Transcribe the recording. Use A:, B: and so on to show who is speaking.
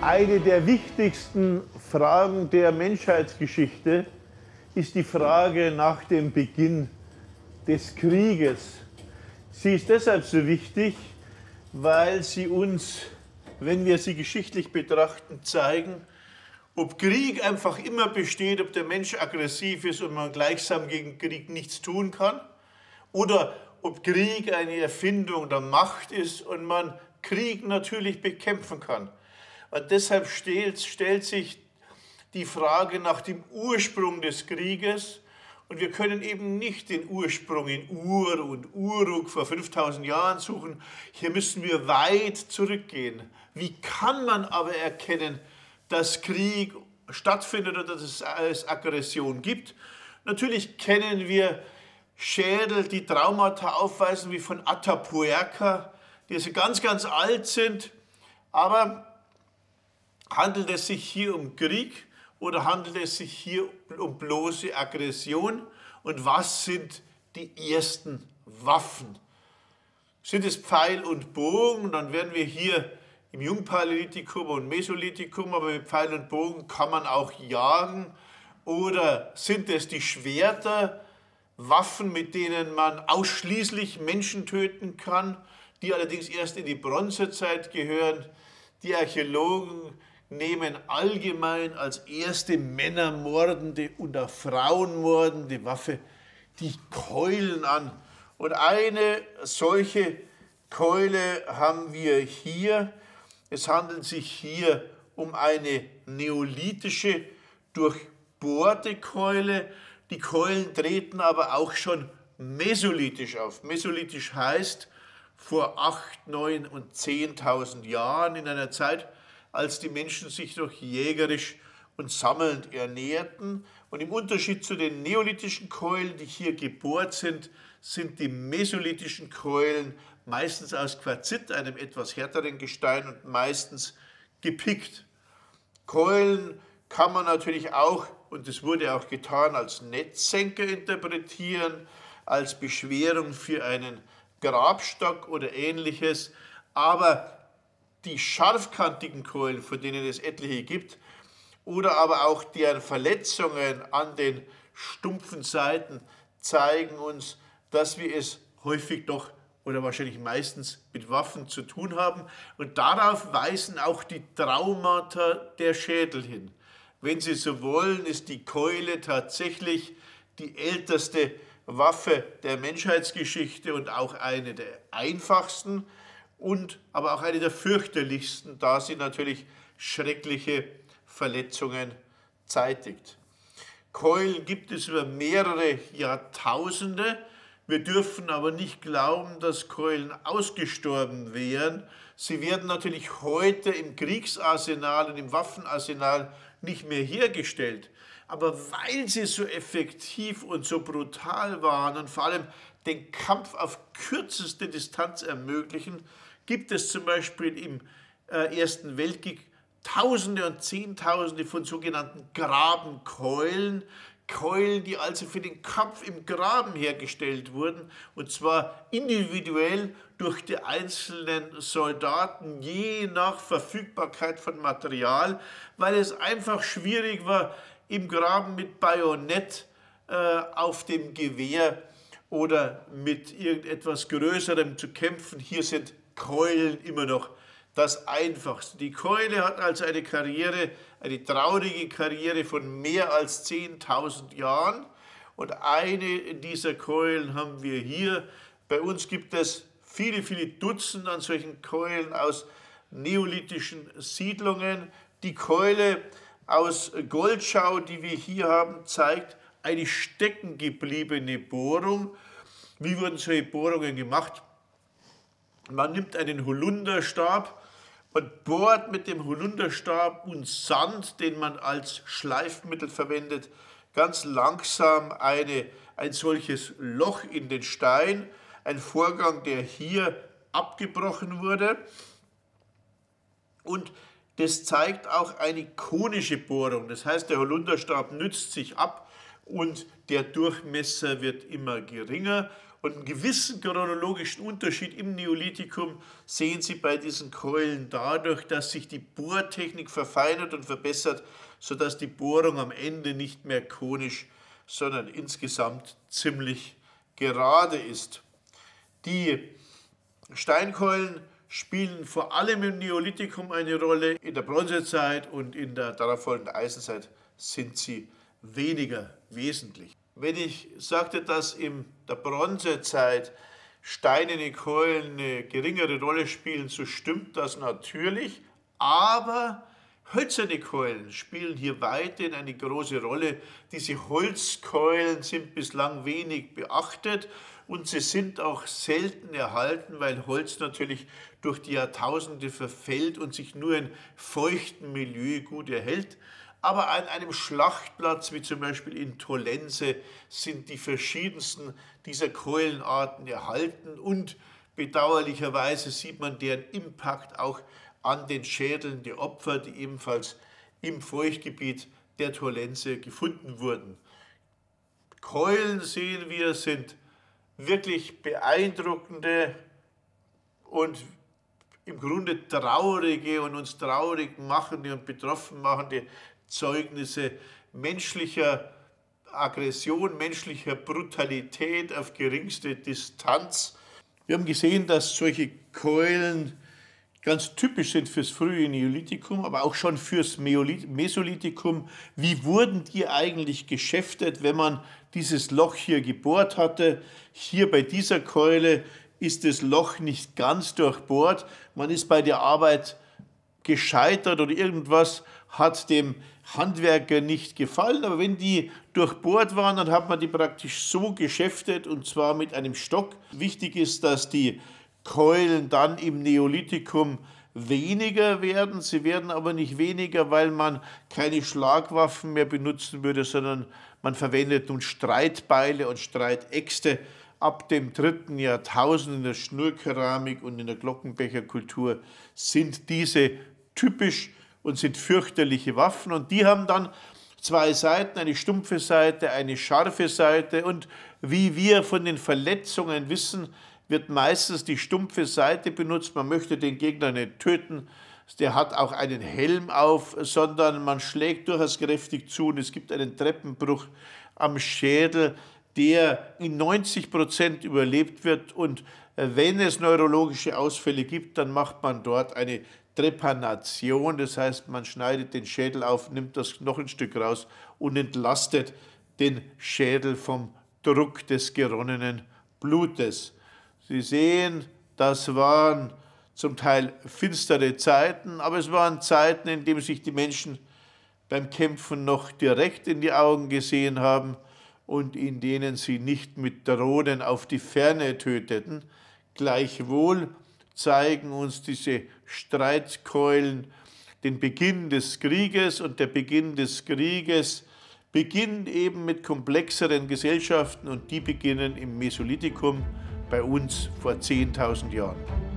A: Eine der wichtigsten Fragen der Menschheitsgeschichte ist die Frage nach dem Beginn des Krieges. Sie ist deshalb so wichtig, weil sie uns, wenn wir sie geschichtlich betrachten, zeigen, ob Krieg einfach immer besteht, ob der Mensch aggressiv ist und man gleichsam gegen Krieg nichts tun kann, oder ob Krieg eine Erfindung der Macht ist und man Krieg natürlich bekämpfen kann. Und deshalb stellt sich die Frage nach dem Ursprung des Krieges. Und wir können eben nicht den Ursprung in Ur und Uruk vor 5000 Jahren suchen. Hier müssen wir weit zurückgehen. Wie kann man aber erkennen, dass Krieg stattfindet oder dass es Aggression gibt? Natürlich kennen wir Schädel, die Traumata aufweisen, wie von Atapuerca, die also ganz, ganz alt sind. Aber handelt es sich hier um Krieg oder handelt es sich hier um bloße Aggression? Und was sind die ersten Waffen? Sind es Pfeil und Bogen? Dann wären wir hier im Jungpaläolithikum und Mesolithikum, aber mit Pfeil und Bogen kann man auch jagen. Oder sind es die Schwerter, Waffen, mit denen man ausschließlich Menschen töten kann, die allerdings erst in die Bronzezeit gehören? Die Archäologen nehmen allgemein als erste männermordende und auch frauenmordende Waffe die Keulen an. Und eine solche Keule haben wir hier. Es handelt sich hier um eine neolithische, durchbohrte Keule. Die Keulen treten aber auch schon mesolithisch auf. Mesolithisch heißt vor 8.000, 9.000 und 10.000 Jahren, in einer Zeit, als die Menschen sich noch jägerisch und sammelnd ernährten. Und im Unterschied zu den neolithischen Keulen, die hier gebohrt sind, sind die mesolithischen Keulen meistens aus Quarzit, einem etwas härteren Gestein, und meistens gepickt. Keulen kann man natürlich auch, und das wurde auch getan, als Netzsenker interpretieren, als Beschwerung für einen Grabstock oder Ähnliches. Aber die scharfkantigen Keulen, von denen es etliche gibt, oder aber auch deren Verletzungen an den stumpfen Seiten zeigen uns, dass wir es häufig doch oder wahrscheinlich meistens mit Waffen zu tun haben. Und darauf weisen auch die Traumata der Schädel hin. Wenn Sie so wollen, ist die Keule tatsächlich die älteste Waffe der Menschheitsgeschichte und auch eine der einfachsten und aber auch eine der fürchterlichsten, da sie natürlich schreckliche Verletzungen zeitigt. Keulen gibt es über mehrere Jahrtausende. Wir dürfen aber nicht glauben, dass Keulen ausgestorben wären. Sie werden natürlich heute im Kriegsarsenal und im Waffenarsenal nicht mehr hergestellt. Aber weil sie so effektiv und so brutal waren und vor allem den Kampf auf kürzeste Distanz ermöglichen, gibt es zum Beispiel im Ersten Weltkrieg Tausende und Zehntausende von sogenannten Grabenkeulen. Keulen, die also für den Kampf im Graben hergestellt wurden, und zwar individuell durch die einzelnen Soldaten, je nach Verfügbarkeit von Material, weil es einfach schwierig war, im Graben mit Bajonett auf dem Gewehr oder mit irgendetwas Größerem zu kämpfen. Hier sind Keulen immer noch das Einfachste. Die Keule hat also eine Karriere, eine traurige Karriere von mehr als 10.000 Jahren. Und eine dieser Keulen haben wir hier. Bei uns gibt es viele, viele Dutzend an solchen Keulen aus neolithischen Siedlungen. Die Keule aus Goldschau, die wir hier haben, zeigt eine steckengebliebene Bohrung. Wie wurden solche Bohrungen gemacht? Man nimmt einen Holunderstab und bohrt mit dem Holunderstab und Sand, den man als Schleifmittel verwendet, ganz langsam ein solches Loch in den Stein. Ein Vorgang, der hier abgebrochen wurde. Und das zeigt auch eine konische Bohrung. Das heißt, der Holunderstab nützt sich ab und der Durchmesser wird immer geringer. Und einen gewissen chronologischen Unterschied im Neolithikum sehen Sie bei diesen Keulen dadurch, dass sich die Bohrtechnik verfeinert und verbessert, sodass die Bohrung am Ende nicht mehr konisch, sondern insgesamt ziemlich gerade ist. Die Steinkeulen spielen vor allem im Neolithikum eine Rolle. In der Bronzezeit und in der darauffolgenden Eisenzeit sind sie weniger wesentlich. Wenn ich sagte, dass in der Bronzezeit steinerne Keulen eine geringere Rolle spielen, so stimmt das natürlich, aber hölzerne Keulen spielen hier weiterhin eine große Rolle. Diese Holzkeulen sind bislang wenig beachtet und sie sind auch selten erhalten, weil Holz natürlich durch die Jahrtausende verfällt und sich nur in feuchtem Milieu gut erhält. Aber an einem Schlachtplatz, wie zum Beispiel in Tollense, sind die verschiedensten dieser Keulenarten erhalten und bedauerlicherweise sieht man deren Impact auch an den Schädeln der Opfer, die ebenfalls im Feuchtgebiet der Tollense gefunden wurden. Keulen, sehen wir, sind wirklich beeindruckende und im Grunde traurige und uns traurig machende und betroffen machende Zeugnisse menschlicher Aggression, menschlicher Brutalität auf geringste Distanz. Wir haben gesehen, dass solche Keulen ganz typisch sind fürs frühe Neolithikum, aber auch schon fürs Mesolithikum. Wie wurden die eigentlich geschäftet, wenn man dieses Loch hier gebohrt hatte? Hier bei dieser Keule ist das Loch nicht ganz durchbohrt. Man ist bei der Arbeit gescheitert oder irgendwas hat dem Handwerker nicht gefallen. Aber wenn die durchbohrt waren, dann hat man die praktisch so geschäftet und zwar mit einem Stock. Wichtig ist, dass die Keulen dann im Neolithikum weniger werden. Sie werden aber nicht weniger, weil man keine Schlagwaffen mehr benutzen würde, sondern man verwendet nun Streitbeile und Streitäxte. Ab dem 3. Jahrtausend in der Schnurkeramik und in der Glockenbecherkultur sind diese typisch und sind fürchterliche Waffen. Und die haben dann zwei Seiten, eine stumpfe Seite, eine scharfe Seite. Und wie wir von den Verletzungen wissen, wird meistens die stumpfe Seite benutzt. Man möchte den Gegner nicht töten. Der hat auch einen Helm auf, sondern man schlägt durchaus kräftig zu. Und es gibt einen Treppenbruch am Schädel, der in 90% überlebt wird. Und wenn es neurologische Ausfälle gibt, dann macht man dort eine Trepanation. Das heißt, man schneidet den Schädel auf, nimmt das Knochenstück raus und entlastet den Schädel vom Druck des geronnenen Blutes. Sie sehen, das waren zum Teil finstere Zeiten, aber es waren Zeiten, in denen sich die Menschen beim Kämpfen noch direkt in die Augen gesehen haben und in denen sie nicht mit Drohnen auf die Ferne töteten. Gleichwohl zeigen uns diese Streitkeulen den Beginn des Krieges, und der Beginn des Krieges beginnt eben mit komplexeren Gesellschaften und die beginnen im Mesolithikum bei uns vor 10.000 Jahren.